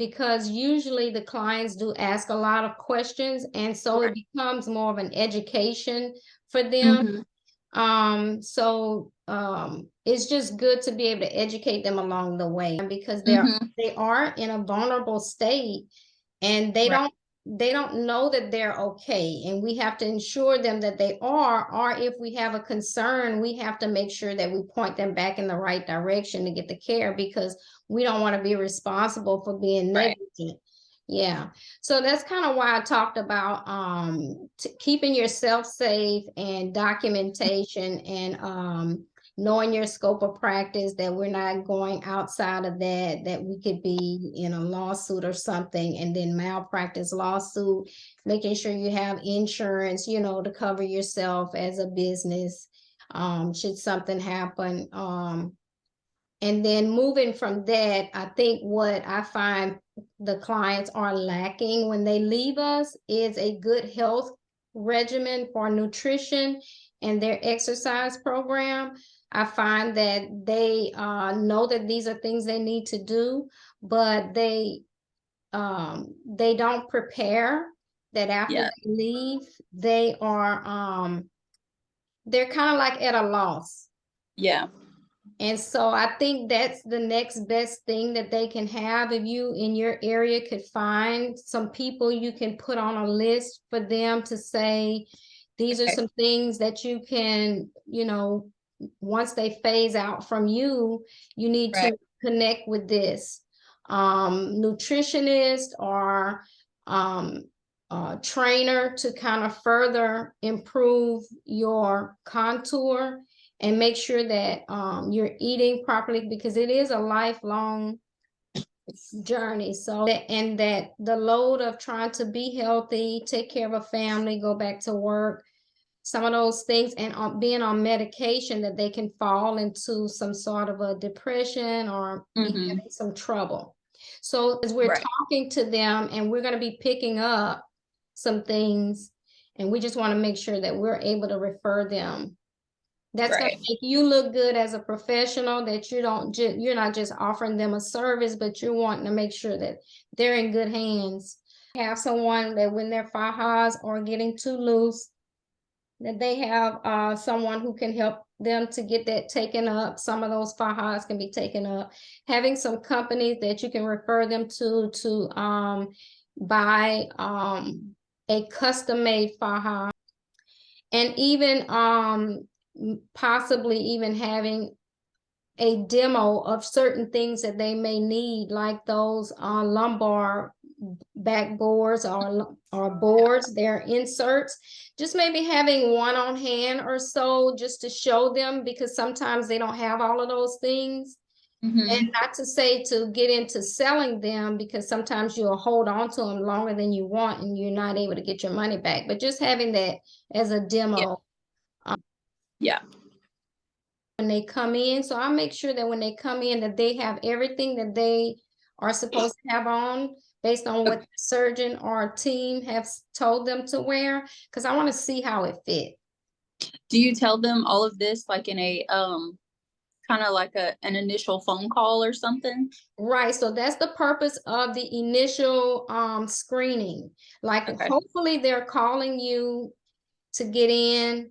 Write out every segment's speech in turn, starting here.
because usually the clients do ask a lot of questions, and so it becomes more of an education for them. It's just good to be able to educate them along the way, because they are in a vulnerable state, and they don't know that they're okay, and we have to ensure them that they are, or if we have a concern, we have to make sure that we point them back in the right direction to get the care, because we don't want to be responsible for being negligent. Yeah, so that's kind of why I talked about keeping yourself safe, and documentation, and knowing your scope of practice, that we're not going outside of that we could be in a lawsuit or something, and then malpractice lawsuit, making sure you have insurance, to cover yourself as a business should something happen. And then moving from that, I think what I find the clients are lacking when they leave us is a good health regimen for nutrition and their exercise program. I find that they know that these are things they need to do, but they don't prepare that after they leave, they are they're kind of like at a loss. Yeah. And so I think that's the next best thing that they can have. If you in your area could find some people you can put on a list for them to say, these are some things that you can, once they phase out from you, you need to connect with this nutritionist or trainer to kind of further improve your contour, and make sure that you're eating properly, because it is a lifelong journey. So, and that the load of trying to be healthy, take care of a family, go back to work, some of those things, and being on medication, that they can fall into some sort of a depression or be having some trouble. So as we're talking to them, and we're going to be picking up some things, and we just want to make sure that we're able to refer them. That's going to make you look good as a professional, that you're not just offering them a service, but you're wanting to make sure that they're in good hands. Have someone that when their fajas are getting too loose, that they have someone who can help them to get that taken up. Some of those fajas can be taken up. Having some companies that you can refer them to buy a custom-made faja, and even possibly even having a demo of certain things that they may need, like those lumbar back boards or boards, their inserts. Just maybe having one on hand or so, just to show them, because sometimes they don't have all of those things. And not to say to get into selling them, because sometimes you'll hold on to them longer than you want and you're not able to get your money back, but just having that as a demo. When they come in. So I'll make sure that when they come in, that they have everything that they are supposed to have on, based on what the surgeon or team has told them to wear, because I want to see how it fits. Do you tell them all of this like in a kind of like an initial phone call or something? Right. So that's the purpose of the initial screening. Like hopefully they're calling you to get in.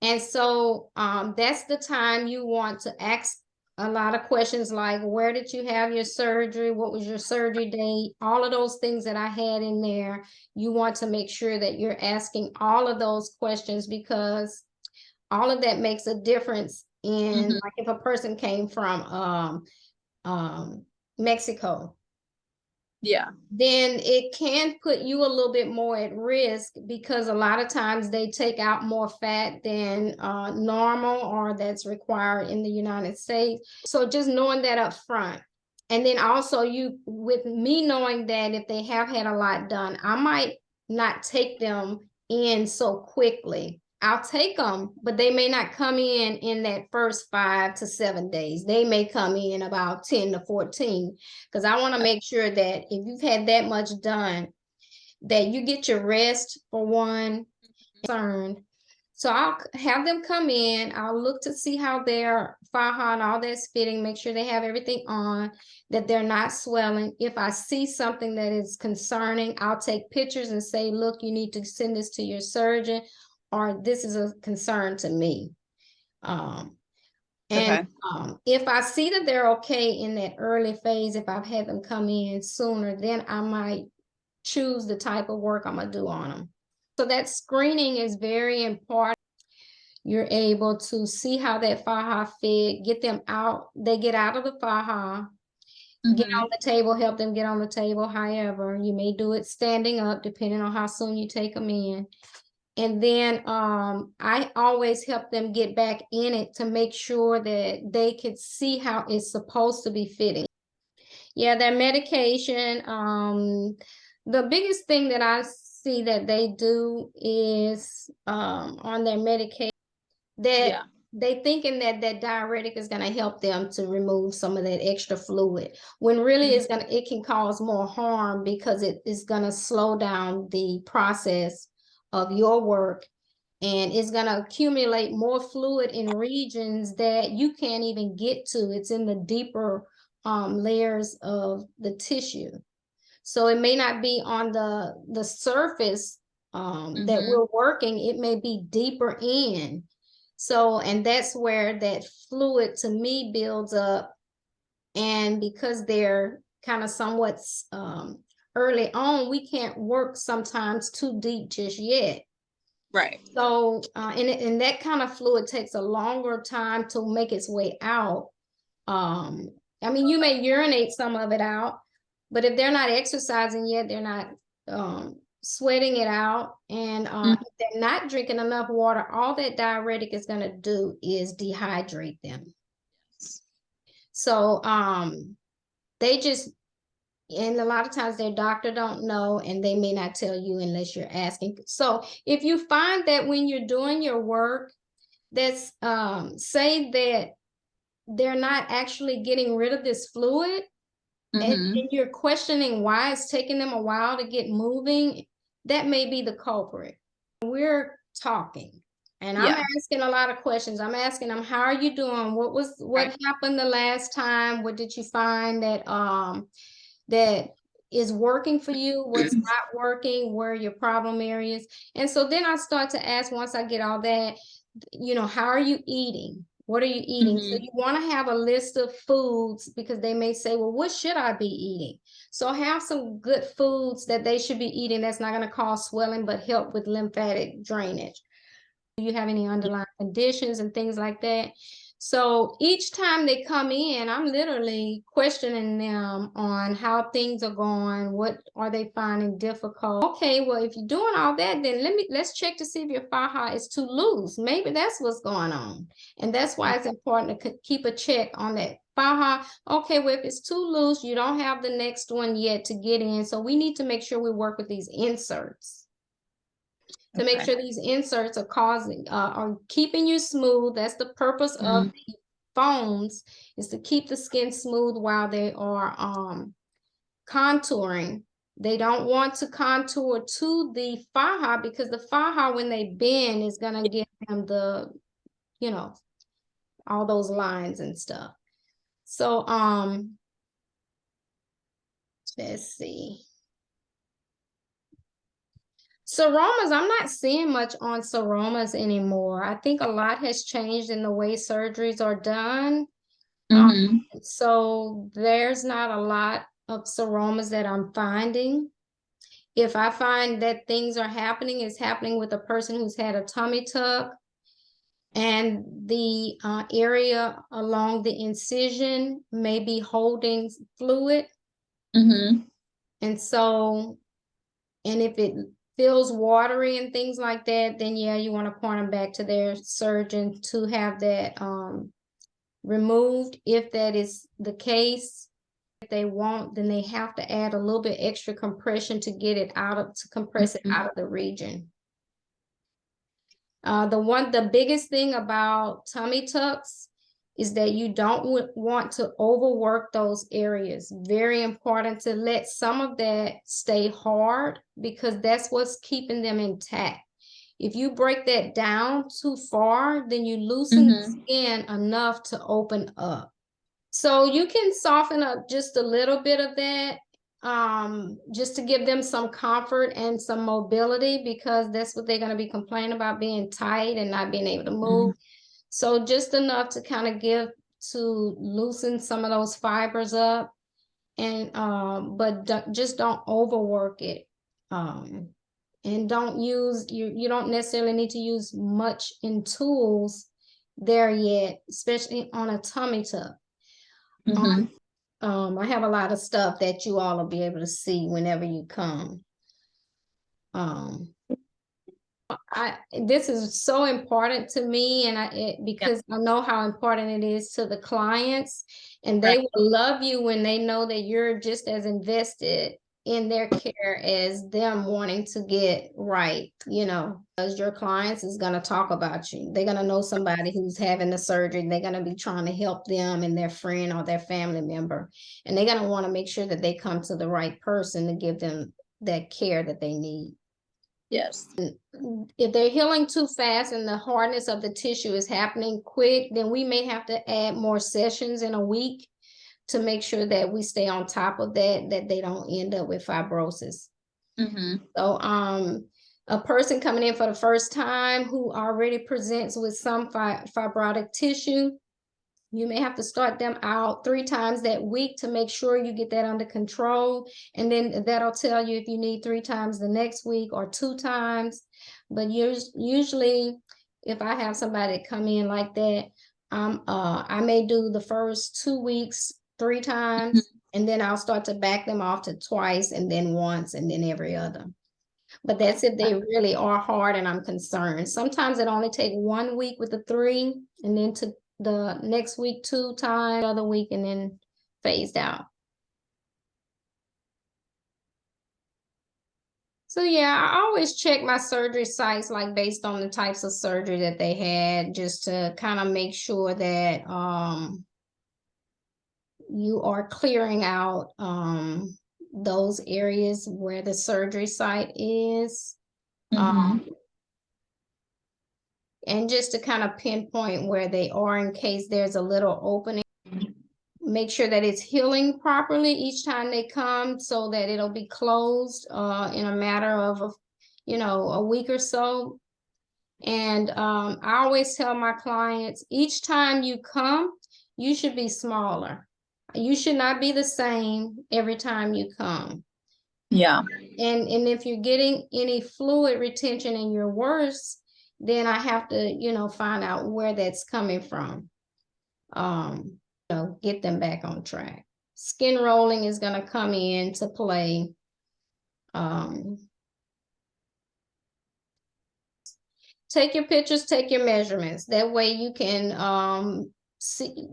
And so that's the time you want to ask a lot of questions, like, where did you have your surgery? What was your surgery date? All of those things that I had in there. You want to make sure that you're asking all of those questions, because all of that makes a difference in, like, if a person came from Mexico. Then it can put you a little bit more at risk, because a lot of times they take out more fat than normal, or that's required in the United States. So just knowing that up front. And then also with me knowing that if they have had a lot done, I might not take them in so quickly. I'll take them, but they may not come in that first 5 to 7 days. They may come in about 10 to 14, because I want to make sure that if you've had that much done, that you get your rest for one. So I'll have them come in. I'll look to see how their faja and all that's fitting, make sure they have everything on, that they're not swelling. If I see something that is concerning, I'll take pictures and say, look, you need to send this to your surgeon, or this is a concern to me. If I see that they're okay in that early phase, if I've had them come in sooner, then I might choose the type of work I'm gonna do on them. So that screening is very important. You're able to see how that faja fit, get them out. They get out of the faja, get on the table, help them get on the table. However, you may do it standing up, depending on how soon you take them in. And then I always help them get back in it to make sure that they could see how it's supposed to be fitting. Yeah, their medication. The biggest thing that I see that they do is on their medication that they thinking that that diuretic is going to help them to remove some of that extra fluid, when really it can cause more harm, because it is going to slow down the process of your work, and it's going to accumulate more fluid in regions that you can't even get to. It's in the deeper layers of the tissue. So it may not be on the surface that we're working. It may be deeper in. So, and that's where that fluid to me builds up. And because they're kind of somewhat early on, we can't work sometimes too deep just yet. Right. So, and that kind of fluid takes a longer time to make its way out. I mean, you may urinate some of it out, but if they're not exercising yet, they're not sweating it out, and if they're not drinking enough water, all that diuretic is going to do is dehydrate them. So they just, and a lot of times their doctor don't know, and they may not tell you unless you're asking. So if you find that when you're doing your work, that's say that they're not actually getting rid of this fluid, and you're questioning why it's taking them a while to get moving, that may be the culprit. We're talking, and I'm asking a lot of questions. I'm asking them, how are you doing? What happened the last time? What did you find that that is working for you? What's not working? Where are your problem areas? And so then I start to ask, once I get all that, you know, how are you eating? What are you eating? So you want to have a list of foods, because they may say, well, what should I be eating? So have some good foods that they should be eating that's not going to cause swelling, but help with lymphatic drainage. Do you have any underlying conditions and things like that? So each time they come in, I'm literally questioning them on how things are going. What are they finding difficult? Okay, well, if you're doing all that, then let's check to see if your faja is too loose. Maybe that's what's going on. And that's why it's important to keep a check on that faja. Okay, well, if it's too loose, you don't have the next one yet to get in. So we need to make sure we work with these inserts, to make sure these inserts are keeping you smooth. That's the purpose of the phones, is to keep the skin smooth while they are contouring. They don't want to contour to the faja, because the faja, when they bend, is going to give them the, you know, all those lines and stuff. So let's see. Seromas, I'm not seeing much on seromas anymore. I think a lot has changed in the way surgeries are done. So there's not a lot of seromas that I'm finding. If I find that things are happening, it's happening with a person who's had a tummy tuck, and the area along the incision may be holding fluid. And so, and if it feels watery and things like that, then yeah, you want to point them back to their surgeon to have that removed. If that is the case, if they won't, then they have to add a little bit extra compression to get it out of, to compress it out of the region. The biggest thing about tummy tucks is that you don't want to overwork those areas. Very important to let some of that stay hard, because that's what's keeping them intact. If you break that down too far, then you loosen the skin enough to open up. So you can soften up just a little bit of that, just to give them some comfort and some mobility, because that's what they're going to be complaining about, being tight and not being able to move. So just enough to kind of to loosen some of those fibers up, and but just don't overwork it. And don't use, you don't necessarily need to use much in tools there yet, especially on a tummy tuck. I have a lot of stuff that you all will be able to see whenever you come. This is so important to me, and because I know how important it is to the clients, and they will love you when they know that you're just as invested in their care as them wanting to get right, you know, because your clients is going to talk about you. They're going to know somebody who's having the surgery. They're going to be trying to help them and their friend or their family member, and they're going to want to make sure that they come to the right person to give them that care that they need. Yes. If they're healing too fast and the hardness of the tissue is happening quick, then we may have to add more sessions in a week to make sure that we stay on top of that they don't end up with fibrosis. So a person coming in for the first time who already presents with some fibrotic tissue, you may have to start them out 3 times that week to make sure you get that under control. And then that'll tell you if you need 3 times the next week or 2 times. But usually if I have somebody come in like that, I may do the first 2 weeks 3 times, and then I'll start to back them off to twice, and then once, and then every other. But that's if they really are hard and I'm concerned. Sometimes it only take 1 week with the 3, and then to the next week 2 times, other week, and then phased out. So yeah, I always check my surgery sites, like based on the types of surgery that they had, just to kind of make sure that you are clearing out those areas where the surgery site is. And just to kind of pinpoint where they are in case there's a little opening. Make sure that it's healing properly each time they come, so that it'll be closed in a matter of a week or so. And I always tell my clients, each time you come, you should be smaller. You should not be the same every time you come. Yeah. And if you're getting any fluid retention and you're worse, then I have to, find out where that's coming from. Get them back on track. Skin rolling is going to come into play. Take your pictures, take your measurements. That way you can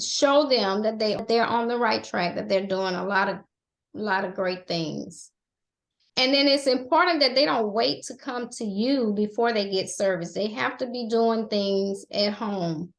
show them that they're on the right track, that they're doing a lot of great things. And then it's important that they don't wait to come to you before they get service. They have to be doing things at home